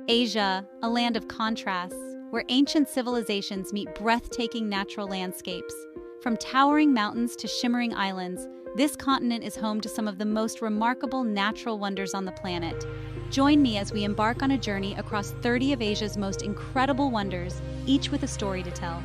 Asia, a land of contrasts, where ancient civilizations meet breathtaking natural landscapes. From towering mountains to shimmering islands, this continent is home to some of the most remarkable natural wonders on the planet. Join me as we embark on a journey across 30 of Asia's most incredible wonders, each with a story to tell.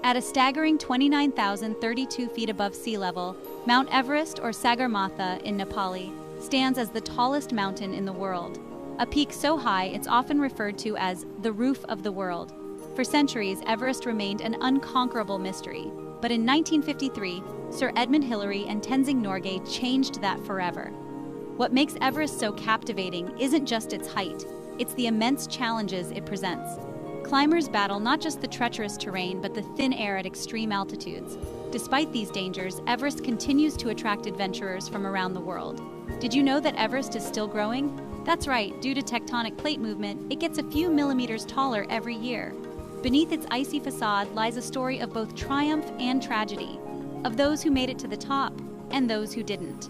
At a staggering 29,032 feet above sea level, Mount Everest, or Sagarmatha in Nepali, stands as the tallest mountain in the world. A peak so high it's often referred to as the roof of the world. For centuries, Everest remained an unconquerable mystery. But in 1953, Sir Edmund Hillary and Tenzing Norgay changed that forever. What makes Everest so captivating isn't just its height, it's the immense challenges it presents. Climbers battle not just the treacherous terrain, but the thin air at extreme altitudes. Despite these dangers, Everest continues to attract adventurers from around the world. Did you know that Everest is still growing? That's right, due to tectonic plate movement, it gets a few millimeters taller every year. Beneath its icy facade lies a story of both triumph and tragedy, of those who made it to the top and those who didn't.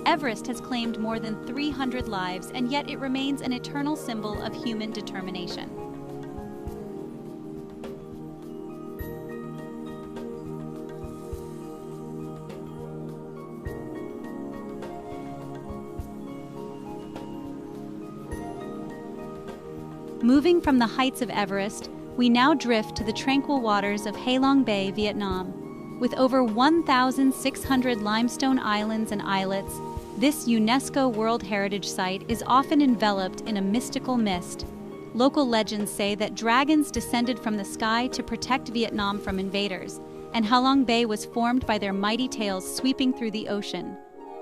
Everest has claimed more than 300 lives, and yet it remains an eternal symbol of human determination. Moving from the heights of Everest, we now drift to the tranquil waters of Halong Bay, Vietnam. With over 1,600 limestone islands and islets, this UNESCO World Heritage Site is often enveloped in a mystical mist. Local legends say that dragons descended from the sky to protect Vietnam from invaders, and Halong Bay was formed by their mighty tails sweeping through the ocean.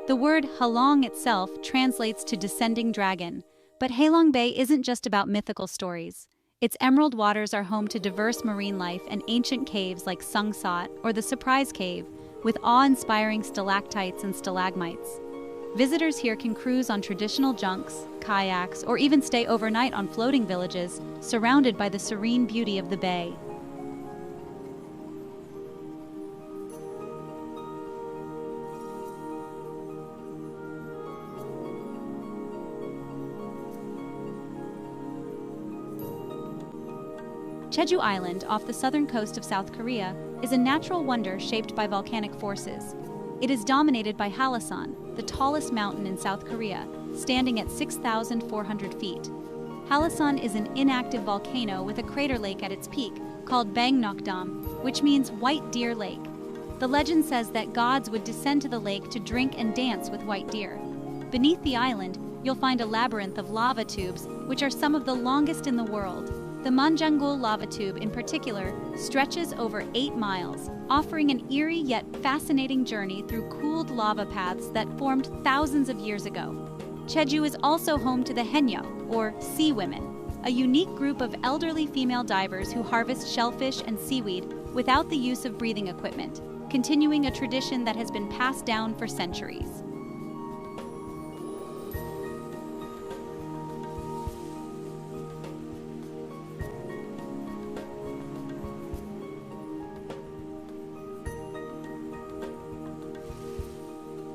The word Halong itself translates to descending dragon. But Halong Bay isn't just about mythical stories. Its emerald waters are home to diverse marine life and ancient caves like Sung Sot or the Surprise Cave, with awe-inspiring stalactites and stalagmites. Visitors here can cruise on traditional junks, kayaks, or even stay overnight on floating villages, surrounded by the serene beauty of the bay. Jeju Island, off the southern coast of South Korea, is a natural wonder shaped by volcanic forces. It is dominated by Hallasan, the tallest mountain in South Korea, standing at 6,400 feet. Hallasan is an inactive volcano with a crater lake at its peak, called Bangnokdam, which means White Deer Lake. The legend says that gods would descend to the lake to drink and dance with white deer. Beneath the island, you'll find a labyrinth of lava tubes, which are some of the longest in the world. The Manjangul lava tube, in particular, stretches over 8 miles, offering an eerie yet fascinating journey through cooled lava paths that formed thousands of years ago. Jeju is also home to the Haenyeo, or Sea Women, a unique group of elderly female divers who harvest shellfish and seaweed without the use of breathing equipment, continuing a tradition that has been passed down for centuries.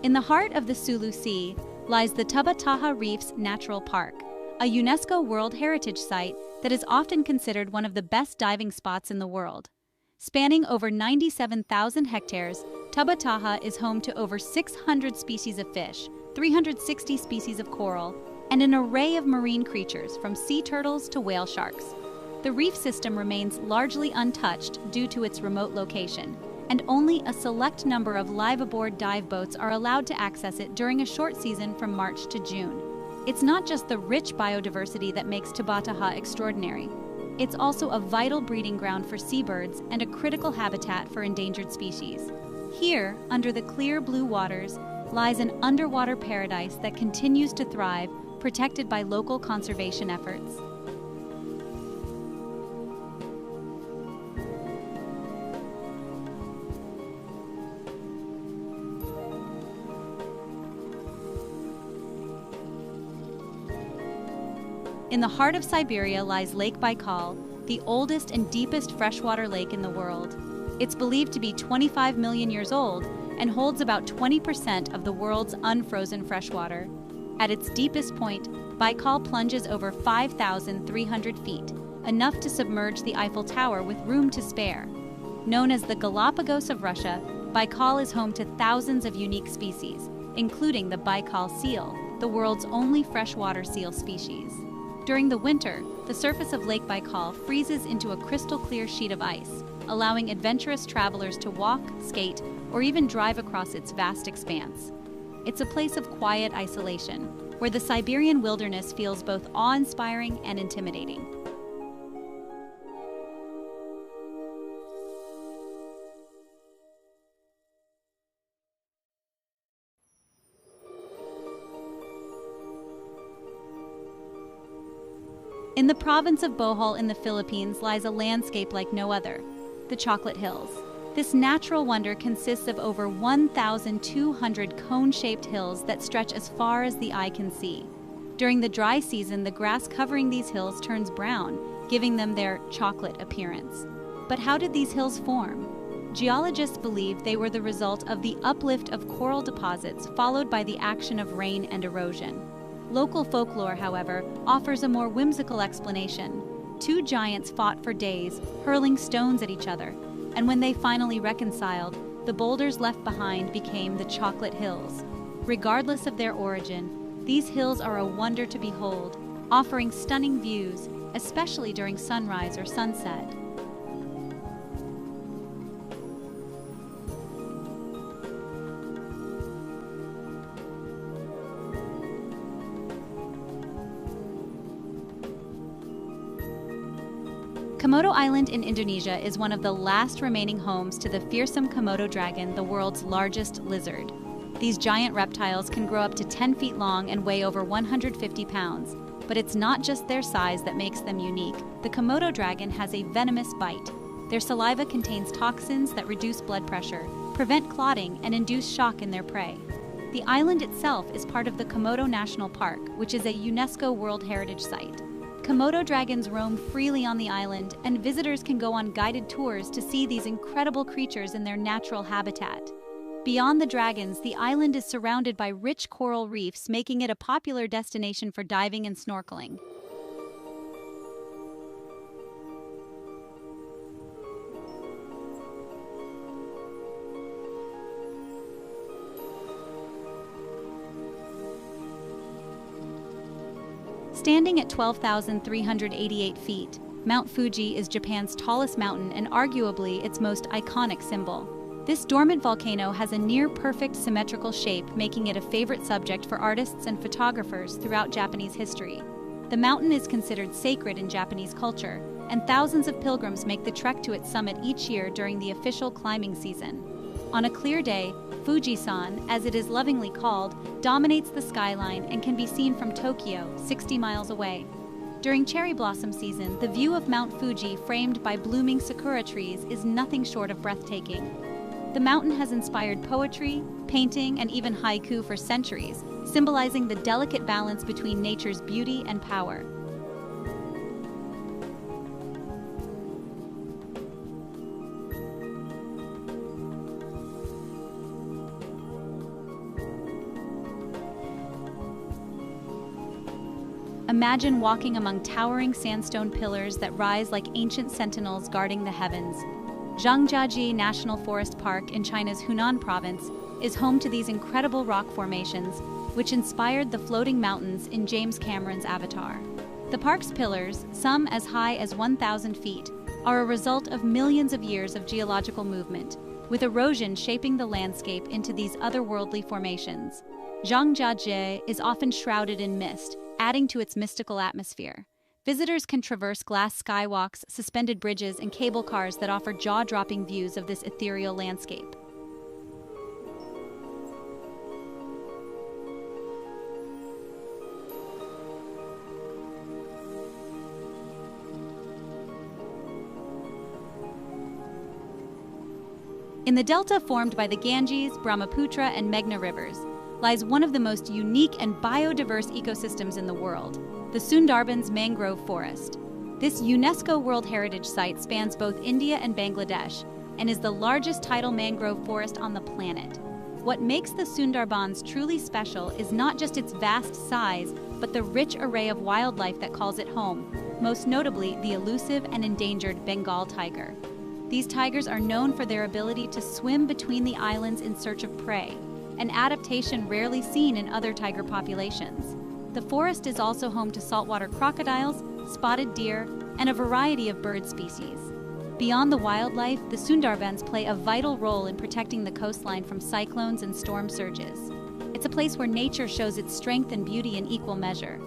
In the heart of the Sulu Sea lies the Tubataha Reefs Natural Park, a UNESCO World Heritage Site that is often considered one of the best diving spots in the world. Spanning over 97,000 hectares, Tubataha is home to over 600 species of fish, 360 species of coral, and an array of marine creatures from sea turtles to whale sharks. The reef system remains largely untouched due to its remote location, and only a select number of live-aboard dive boats are allowed to access it during a short season from March to June. It's not just the rich biodiversity that makes Tubataha extraordinary. It's also a vital breeding ground for seabirds and a critical habitat for endangered species. Here, under the clear blue waters, lies an underwater paradise that continues to thrive, protected by local conservation efforts. In the heart of Siberia lies Lake Baikal, the oldest and deepest freshwater lake in the world. It's believed to be 25 million years old and holds about 20% of the world's unfrozen freshwater. At its deepest point, Baikal plunges over 5,300 feet, enough to submerge the Eiffel Tower with room to spare. Known as the Galapagos of Russia, Baikal is home to thousands of unique species, including the Baikal seal, the world's only freshwater seal species. During the winter, the surface of Lake Baikal freezes into a crystal-clear sheet of ice, allowing adventurous travelers to walk, skate, or even drive across its vast expanse. It's a place of quiet isolation, where the Siberian wilderness feels both awe-inspiring and intimidating. In the province of Bohol in the Philippines lies a landscape like no other, the Chocolate Hills. This natural wonder consists of over 1,200 cone-shaped hills that stretch as far as the eye can see. During the dry season, the grass covering these hills turns brown, giving them their chocolate appearance. But how did these hills form? Geologists believe they were the result of the uplift of coral deposits followed by the action of rain and erosion. Local folklore, however, offers a more whimsical explanation. Two giants fought for days, hurling stones at each other, and when they finally reconciled, the boulders left behind became the Chocolate Hills. Regardless of their origin, these hills are a wonder to behold, offering stunning views, especially during sunrise or sunset. Komodo Island in Indonesia is one of the last remaining homes to the fearsome Komodo dragon, the world's largest lizard. These giant reptiles can grow up to 10 feet long and weigh over 150 pounds. But it's not just their size that makes them unique. The Komodo dragon has a venomous bite. Their saliva contains toxins that reduce blood pressure, prevent clotting, and induce shock in their prey. The island itself is part of the Komodo National Park, which is a UNESCO World Heritage Site. Komodo dragons roam freely on the island, and visitors can go on guided tours to see these incredible creatures in their natural habitat. Beyond the dragons, the island is surrounded by rich coral reefs, making it a popular destination for diving and snorkeling. Standing at 12,388 feet, Mount Fuji is Japan's tallest mountain and arguably its most iconic symbol. This dormant volcano has a near-perfect symmetrical shape, making it a favorite subject for artists and photographers throughout Japanese history. The mountain is considered sacred in Japanese culture, and thousands of pilgrims make the trek to its summit each year during the official climbing season. On a clear day, Fujisan, as it is lovingly called, dominates the skyline and can be seen from Tokyo, 60 miles away. During cherry blossom season, the view of Mount Fuji, framed by blooming sakura trees, is nothing short of breathtaking. The mountain has inspired poetry, painting, and even haiku for centuries, symbolizing the delicate balance between nature's beauty and power. Imagine walking among towering sandstone pillars that rise like ancient sentinels guarding the heavens. Zhangjiajie National Forest Park in China's Hunan province is home to these incredible rock formations, which inspired the floating mountains in James Cameron's Avatar. The park's pillars, some as high as 1,000 feet, are a result of millions of years of geological movement, with erosion shaping the landscape into these otherworldly formations. Zhangjiajie is often shrouded in mist, adding to its mystical atmosphere. Visitors can traverse glass skywalks, suspended bridges, and cable cars that offer jaw-dropping views of this ethereal landscape. In the delta formed by the Ganges, Brahmaputra, and Meghna rivers, lies one of the most unique and biodiverse ecosystems in the world, the Sundarbans Mangrove Forest. This UNESCO World Heritage Site spans both India and Bangladesh and is the largest tidal mangrove forest on the planet. What makes the Sundarbans truly special is not just its vast size, but the rich array of wildlife that calls it home, most notably the elusive and endangered Bengal tiger. These tigers are known for their ability to swim between the islands in search of prey, an adaptation rarely seen in other tiger populations. The forest is also home to saltwater crocodiles, spotted deer, and a variety of bird species. Beyond the wildlife, the Sundarbans play a vital role in protecting the coastline from cyclones and storm surges. It's a place where nature shows its strength and beauty in equal measure.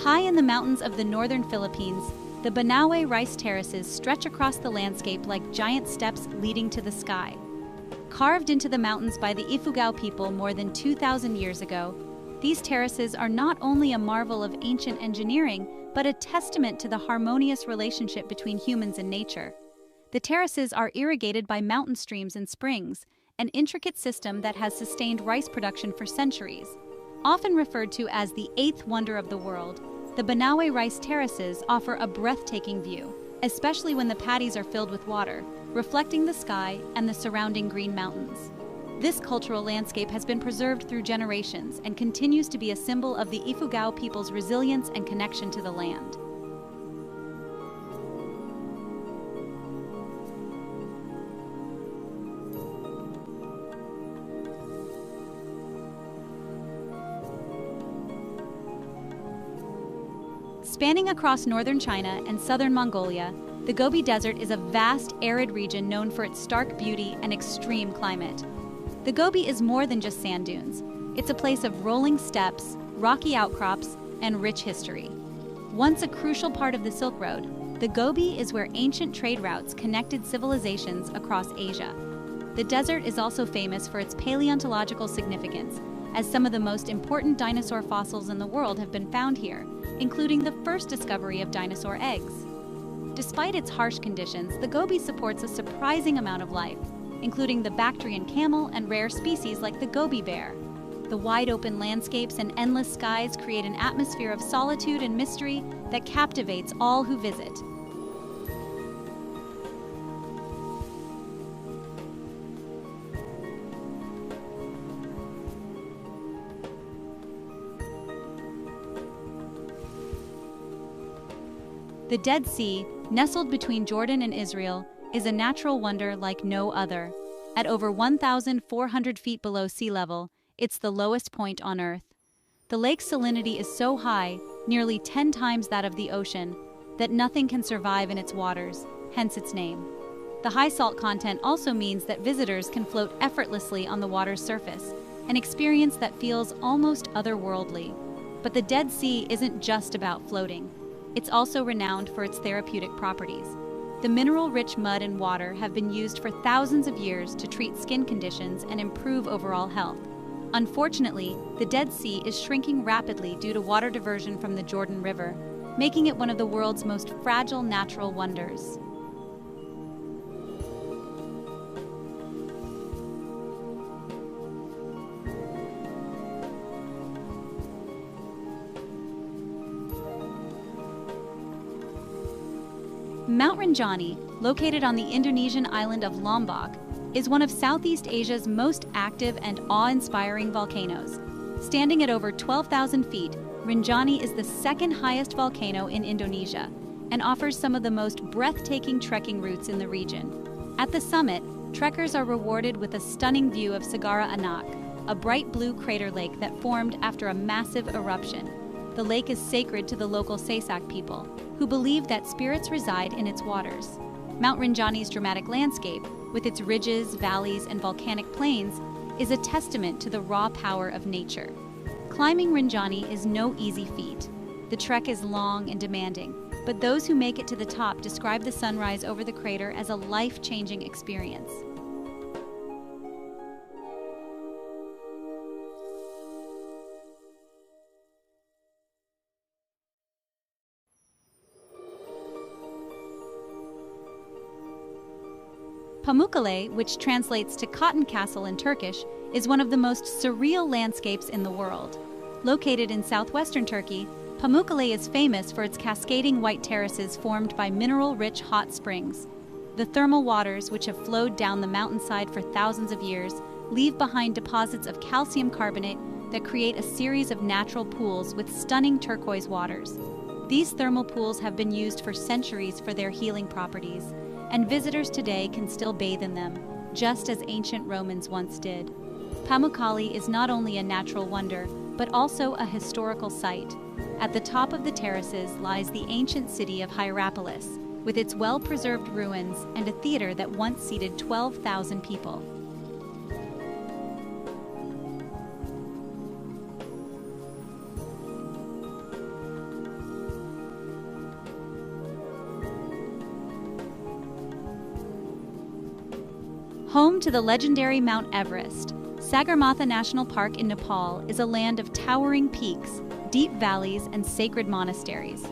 High in the mountains of the northern Philippines, the Banaue rice terraces stretch across the landscape like giant steps leading to the sky. Carved into the mountains by the Ifugao people more than 2,000 years ago, these terraces are not only a marvel of ancient engineering, but a testament to the harmonious relationship between humans and nature. The terraces are irrigated by mountain streams and springs, an intricate system that has sustained rice production for centuries. Often referred to as the eighth wonder of the world, the Banaue rice terraces offer a breathtaking view, especially when the paddies are filled with water, reflecting the sky and the surrounding green mountains. This cultural landscape has been preserved through generations and continues to be a symbol of the Ifugao people's resilience and connection to the land. Spanning across northern China and southern Mongolia, the Gobi Desert is a vast, arid region known for its stark beauty and extreme climate. The Gobi is more than just sand dunes. It's a place of rolling steppes, rocky outcrops, and rich history. Once a crucial part of the Silk Road, the Gobi is where ancient trade routes connected civilizations across Asia. The desert is also famous for its paleontological significance, as some of the most important dinosaur fossils in the world have been found here, including the first discovery of dinosaur eggs. Despite its harsh conditions, the Gobi supports a surprising amount of life, including the Bactrian camel and rare species like the Gobi bear. The wide-open landscapes and endless skies create an atmosphere of solitude and mystery that captivates all who visit. The Dead Sea, nestled between Jordan and Israel, is a natural wonder like no other. At over 1,400 feet below sea level, it's the lowest point on Earth. The lake's salinity is so high, nearly 10 times that of the ocean, that nothing can survive in its waters, hence its name. The high salt content also means that visitors can float effortlessly on the water's surface, an experience that feels almost otherworldly. But the Dead Sea isn't just about floating. It's also renowned for its therapeutic properties. The mineral-rich mud and water have been used for thousands of years to treat skin conditions and improve overall health. Unfortunately, the Dead Sea is shrinking rapidly due to water diversion from the Jordan River, making it one of the world's most fragile natural wonders. Mount Rinjani, located on the Indonesian island of Lombok, is one of Southeast Asia's most active and awe-inspiring volcanoes. Standing at over 12,000 feet, Rinjani is the second highest volcano in Indonesia and offers some of the most breathtaking trekking routes in the region. At the summit, trekkers are rewarded with a stunning view of Sagara Anak, a bright blue crater lake that formed after a massive eruption. The lake is sacred to the local Sasak people, who believe that spirits reside in its waters. Mount Rinjani's dramatic landscape, with its ridges, valleys, and volcanic plains, is a testament to the raw power of nature. Climbing Rinjani is no easy feat. The trek is long and demanding, but those who make it to the top describe the sunrise over the crater as a life-changing experience. Pamukkale, which translates to Cotton Castle in Turkish, is one of the most surreal landscapes in the world. Located in southwestern Turkey, Pamukkale is famous for its cascading white terraces formed by mineral-rich hot springs. The thermal waters, which have flowed down the mountainside for thousands of years, leave behind deposits of calcium carbonate that create a series of natural pools with stunning turquoise waters. These thermal pools have been used for centuries for their healing properties, and visitors today can still bathe in them, just as ancient Romans once did. Pamukkale is not only a natural wonder, but also a historical site. At the top of the terraces lies the ancient city of Hierapolis, with its well-preserved ruins and a theater that once seated 12,000 people. Home to the legendary Mount Everest, Sagarmatha National Park in Nepal is a land of towering peaks, deep valleys, and sacred monasteries.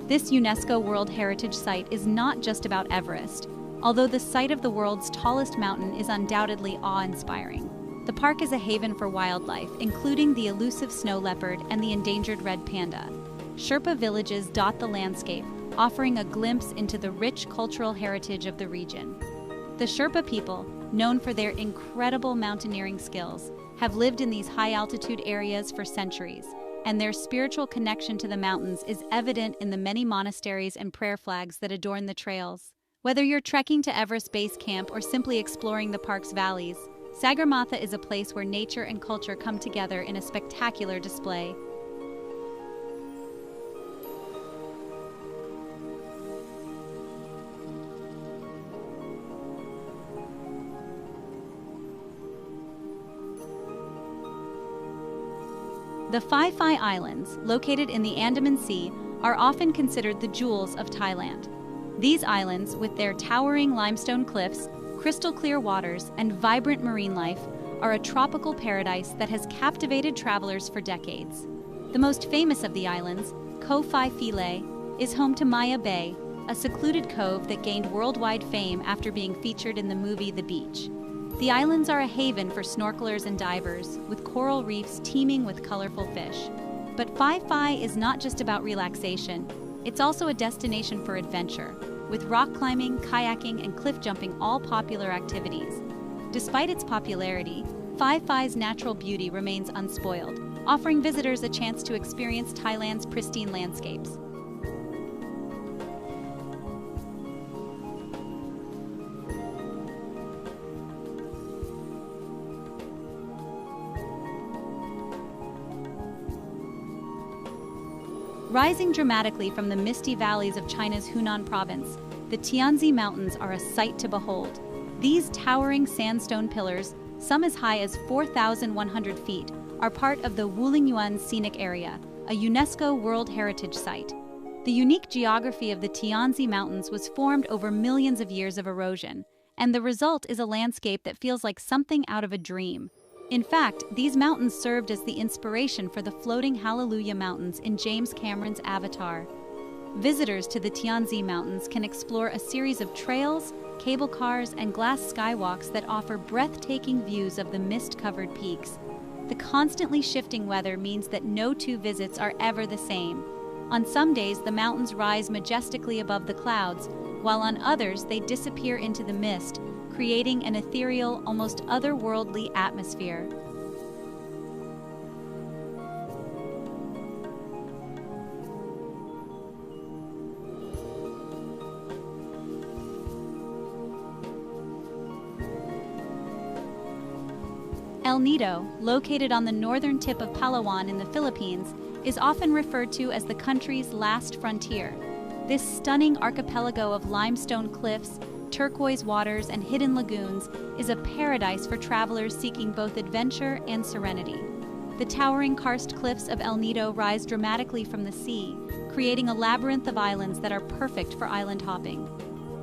This UNESCO World Heritage Site is not just about Everest, although the site of the world's tallest mountain is undoubtedly awe-inspiring. The park is a haven for wildlife, including the elusive snow leopard and the endangered red panda. Sherpa villages dot the landscape, offering a glimpse into the rich cultural heritage of the region. The Sherpa people, known for their incredible mountaineering skills, have lived in these high-altitude areas for centuries, and their spiritual connection to the mountains is evident in the many monasteries and prayer flags that adorn the trails. Whether you're trekking to Everest Base Camp or simply exploring the park's valleys, Sagarmatha is a place where nature and culture come together in a spectacular display. The Phi Phi Islands, located in the Andaman Sea, are often considered the jewels of Thailand. These islands, with their towering limestone cliffs, crystal-clear waters, and vibrant marine life, are a tropical paradise that has captivated travelers for decades. The most famous of the islands, Koh Phi Phi, is home to Maya Bay, a secluded cove that gained worldwide fame after being featured in the movie The Beach. The islands are a haven for snorkelers and divers, with coral reefs teeming with colorful fish. But Phi Phi is not just about relaxation, it's also a destination for adventure, with rock climbing, kayaking, and cliff jumping all popular activities. Despite its popularity, Phi Phi's natural beauty remains unspoiled, offering visitors a chance to experience Thailand's pristine landscapes. Rising dramatically from the misty valleys of China's Hunan province, the Tianzi Mountains are a sight to behold. These towering sandstone pillars, some as high as 4,100 feet, are part of the Wulingyuan Scenic Area, a UNESCO World Heritage Site. The unique geography of the Tianzi Mountains was formed over millions of years of erosion, and the result is a landscape that feels like something out of a dream. In fact, these mountains served as the inspiration for the floating Hallelujah Mountains in James Cameron's Avatar. Visitors to the Tianzi Mountains can explore a series of trails, cable cars, and glass skywalks that offer breathtaking views of the mist-covered peaks. The constantly shifting weather means that no two visits are ever the same. On some days, the mountains rise majestically above the clouds, while on others they disappear into the mist, creating an ethereal, almost otherworldly atmosphere. El Nido, located on the northern tip of Palawan in the Philippines, is often referred to as the country's last frontier. This stunning archipelago of limestone cliffs, turquoise waters, and hidden lagoons is a paradise for travelers seeking both adventure and serenity. The towering karst cliffs of El Nido rise dramatically from the sea, creating a labyrinth of islands that are perfect for island hopping.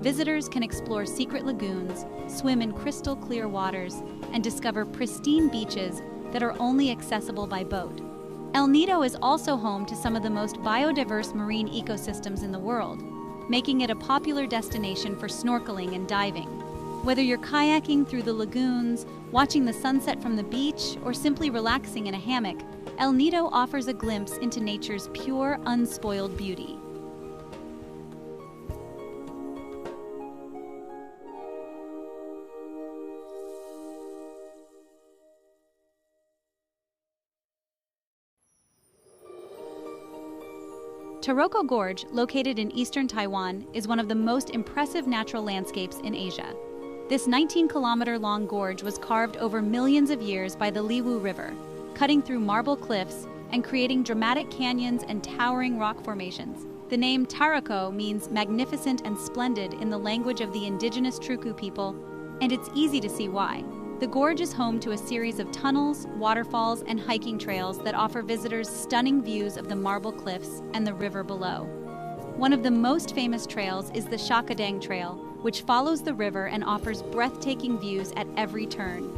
Visitors can explore secret lagoons, swim in crystal clear waters, and discover pristine beaches that are only accessible by boat. El Nido is also home to some of the most biodiverse marine ecosystems in the world, making it a popular destination for snorkeling and diving. Whether you're kayaking through the lagoons, watching the sunset from the beach, or simply relaxing in a hammock, El Nido offers a glimpse into nature's pure, unspoiled beauty. Taroko Gorge, located in eastern Taiwan, is one of the most impressive natural landscapes in Asia. This 19-kilometer-long gorge was carved over millions of years by the Liwu River, cutting through marble cliffs and creating dramatic canyons and towering rock formations. The name Taroko means magnificent and splendid in the language of the indigenous Truku people, and it's easy to see why. The gorge is home to a series of tunnels, waterfalls, and hiking trails that offer visitors stunning views of the marble cliffs and the river below. One of the most famous trails is the Shakadang Trail, which follows the river and offers breathtaking views at every turn.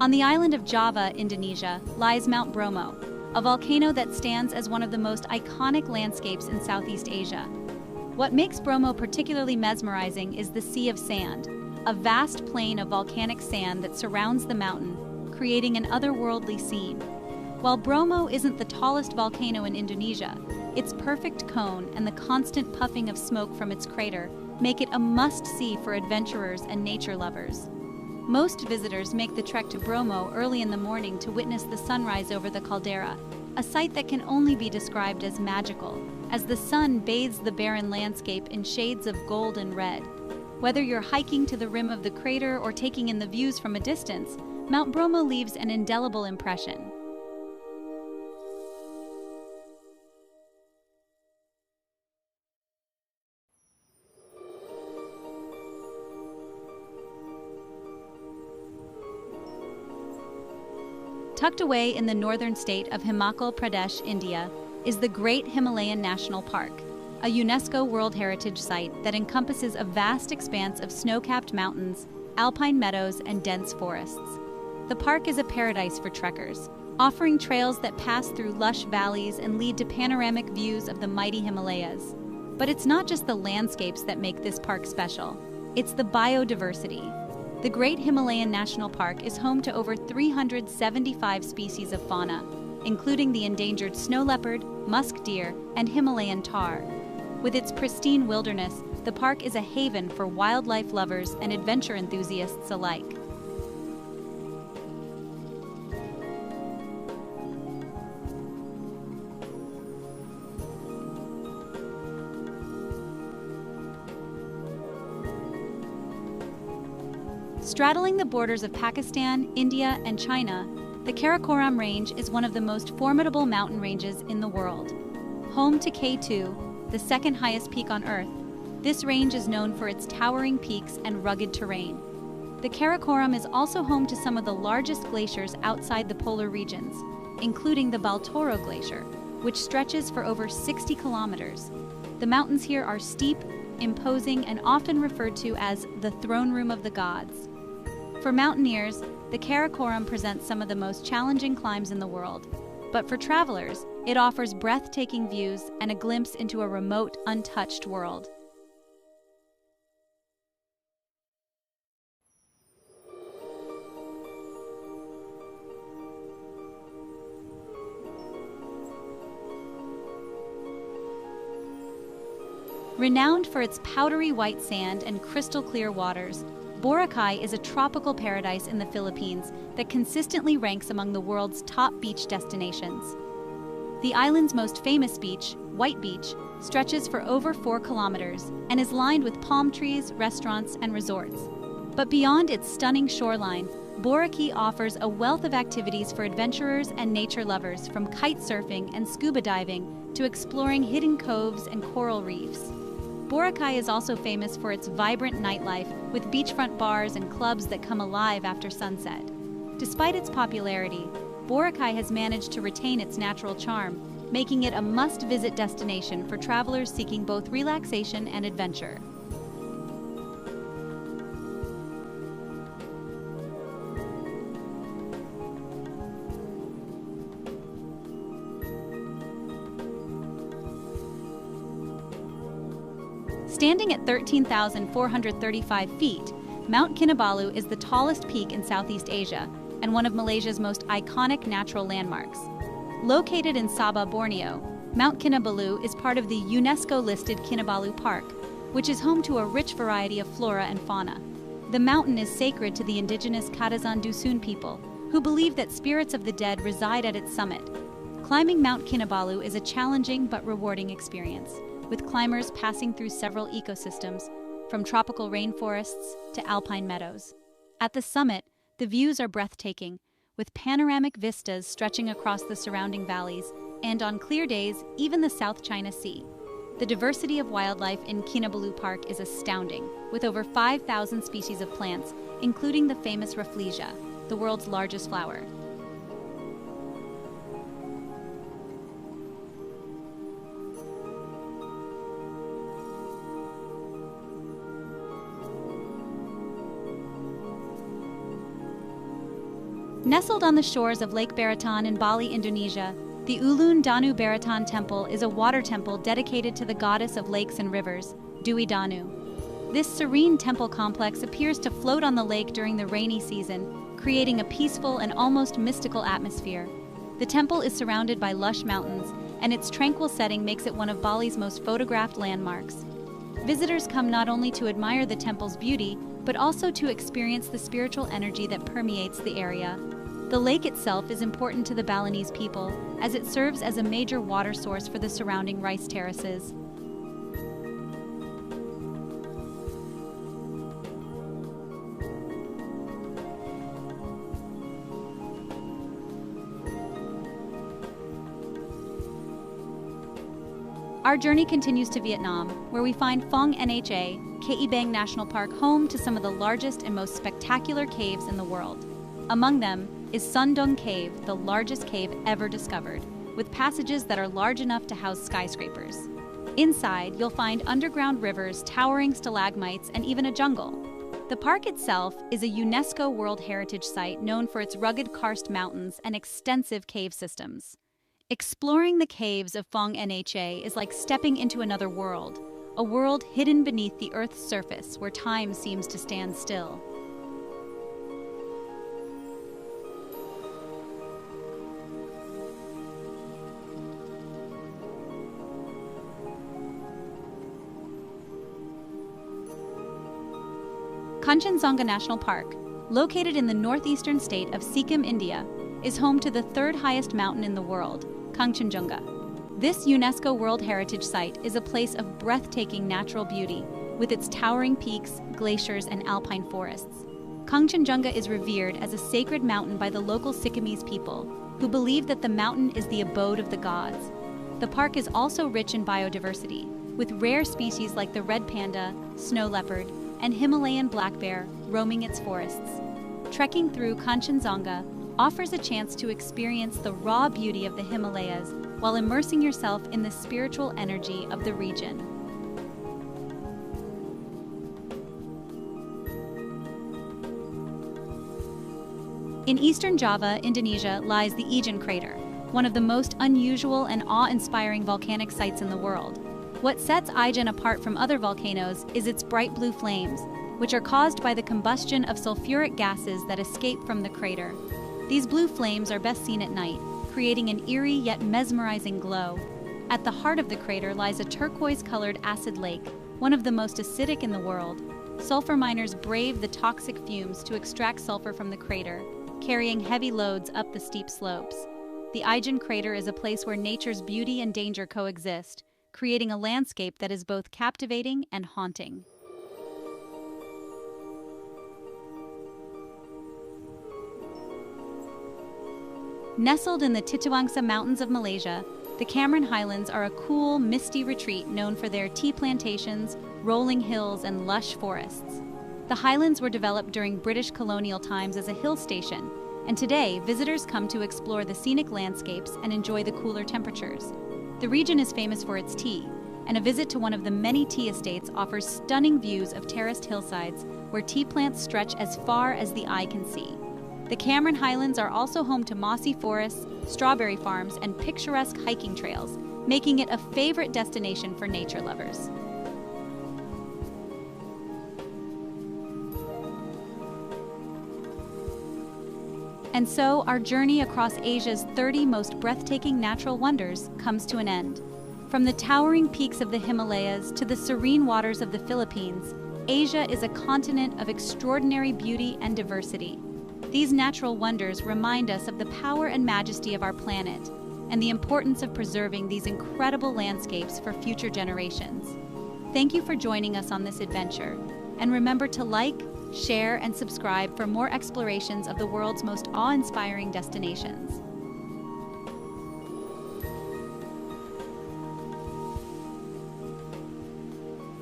On the island of Java, Indonesia, lies Mount Bromo, a volcano that stands as one of the most iconic landscapes in Southeast Asia. What makes Bromo particularly mesmerizing is the Sea of Sand, a vast plain of volcanic sand that surrounds the mountain, creating an otherworldly scene. While Bromo isn't the tallest volcano in Indonesia, its perfect cone and the constant puffing of smoke from its crater make it a must-see for adventurers and nature lovers. Most visitors make the trek to Bromo early in the morning to witness the sunrise over the caldera, a sight that can only be described as magical, as the sun bathes the barren landscape in shades of gold and red. Whether you're hiking to the rim of the crater or taking in the views from a distance, Mount Bromo leaves an indelible impression. Tucked away in the northern state of Himachal Pradesh, India, is the Great Himalayan National Park, a UNESCO World Heritage Site that encompasses a vast expanse of snow-capped mountains, alpine meadows, and dense forests. The park is a paradise for trekkers, offering trails that pass through lush valleys and lead to panoramic views of the mighty Himalayas. But it's not just the landscapes that make this park special, it's the biodiversity. The Great Himalayan National Park is home to over 375 species of fauna, including the endangered snow leopard, musk deer, and Himalayan tahr. With its pristine wilderness, the park is a haven for wildlife lovers and adventure enthusiasts alike. Straddling the borders of Pakistan, India, and China, the Karakoram Range is one of the most formidable mountain ranges in the world. Home to K2, the second highest peak on Earth, this range is known for its towering peaks and rugged terrain. The Karakoram is also home to some of the largest glaciers outside the polar regions, including the Baltoro Glacier, which stretches for over 60 kilometers. The mountains here are steep, imposing, and often referred to as the throne room of the gods. For mountaineers, the Karakoram presents some of the most challenging climbs in the world. But for travelers, it offers breathtaking views and a glimpse into a remote, untouched world. Renowned for its powdery white sand and crystal clear waters, Boracay is a tropical paradise in the Philippines that consistently ranks among the world's top beach destinations. The island's most famous beach, White Beach, stretches for over 4 kilometers and is lined with palm trees, restaurants, and resorts. But beyond its stunning shoreline, Boracay offers a wealth of activities for adventurers and nature lovers, from kite surfing and scuba diving to exploring hidden coves and coral reefs. Boracay is also famous for its vibrant nightlife, with beachfront bars and clubs that come alive after sunset. Despite its popularity, Boracay has managed to retain its natural charm, making it a must-visit destination for travelers seeking both relaxation and adventure. Standing at 13,435 feet, Mount Kinabalu is the tallest peak in Southeast Asia and one of Malaysia's most iconic natural landmarks. Located in Sabah, Borneo, Mount Kinabalu is part of the UNESCO-listed Kinabalu Park, which is home to a rich variety of flora and fauna. The mountain is sacred to the indigenous Kadazan Dusun people, who believe that spirits of the dead reside at its summit. Climbing Mount Kinabalu is a challenging but rewarding experience, with climbers passing through several ecosystems, from tropical rainforests to alpine meadows. At the summit, the views are breathtaking, with panoramic vistas stretching across the surrounding valleys, and on clear days, even the South China Sea. The diversity of wildlife in Kinabalu Park is astounding, with over 5,000 species of plants, including the famous Rafflesia, the world's largest flower. Nestled on the shores of Lake Baritan in Bali, Indonesia, the Ulun Danu Baritan Temple is a water temple dedicated to the goddess of lakes and rivers, Dewi Danu. This serene temple complex appears to float on the lake during the rainy season, creating a peaceful and almost mystical atmosphere. The temple is surrounded by lush mountains, and its tranquil setting makes it one of Bali's most photographed landmarks. Visitors come not only to admire the temple's beauty, but also to experience the spiritual energy that permeates the area. The lake itself is important to the Balinese people, as it serves as a major water source for the surrounding rice terraces. Our journey continues to Vietnam, where we find Phong Nha, Ke Bang National Park, home to some of the largest and most spectacular caves in the world. Among them is Sun Dong Cave, the largest cave ever discovered, with passages that are large enough to house skyscrapers. Inside, you'll find underground rivers, towering stalagmites, and even a jungle. The park itself is a UNESCO World Heritage Site known for its rugged karst mountains and extensive cave systems. Exploring the caves of Phong Nha is like stepping into another world, a world hidden beneath the Earth's surface where time seems to stand still. Kanchenjunga National Park, located in the northeastern state of Sikkim, India, is home to the third highest mountain in the world, Kanchenjunga. This UNESCO World Heritage Site is a place of breathtaking natural beauty, with its towering peaks, glaciers, and alpine forests. Kanchenjunga is revered as a sacred mountain by the local Sikkimese people, who believe that the mountain is the abode of the gods. The park is also rich in biodiversity, with rare species like the red panda, snow leopard, and Himalayan black bear roaming its forests. Trekking through Kanchenjunga offers a chance to experience the raw beauty of the Himalayas while immersing yourself in the spiritual energy of the region. In eastern Java, Indonesia, lies the Ijen Crater, one of the most unusual and awe-inspiring volcanic sites in the world. What sets Ijen apart from other volcanoes is its bright blue flames, which are caused by the combustion of sulfuric gases that escape from the crater. These blue flames are best seen at night, creating an eerie yet mesmerizing glow. At the heart of the crater lies a turquoise-colored acid lake, one of the most acidic in the world. Sulfur miners brave the toxic fumes to extract sulfur from the crater, carrying heavy loads up the steep slopes. The Ijen Crater is a place where nature's beauty and danger coexist, creating a landscape that is both captivating and haunting. Nestled in the Titiwangsa Mountains of Malaysia, the Cameron Highlands are a cool, misty retreat known for their tea plantations, rolling hills, and lush forests. The highlands were developed during British colonial times as a hill station, and today visitors come to explore the scenic landscapes and enjoy the cooler temperatures. The region is famous for its tea, and a visit to one of the many tea estates offers stunning views of terraced hillsides where tea plants stretch as far as the eye can see. The Cameron Highlands are also home to mossy forests, strawberry farms, and picturesque hiking trails, making it a favorite destination for nature lovers. And so, our journey across Asia's 30 most breathtaking natural wonders comes to an end. From the towering peaks of the Himalayas to the serene waters of the Philippines, Asia is a continent of extraordinary beauty and diversity. These natural wonders remind us of the power and majesty of our planet and the importance of preserving these incredible landscapes for future generations. Thank you for joining us on this adventure, and remember to like, share, and subscribe for more explorations of the world's most awe-inspiring destinations.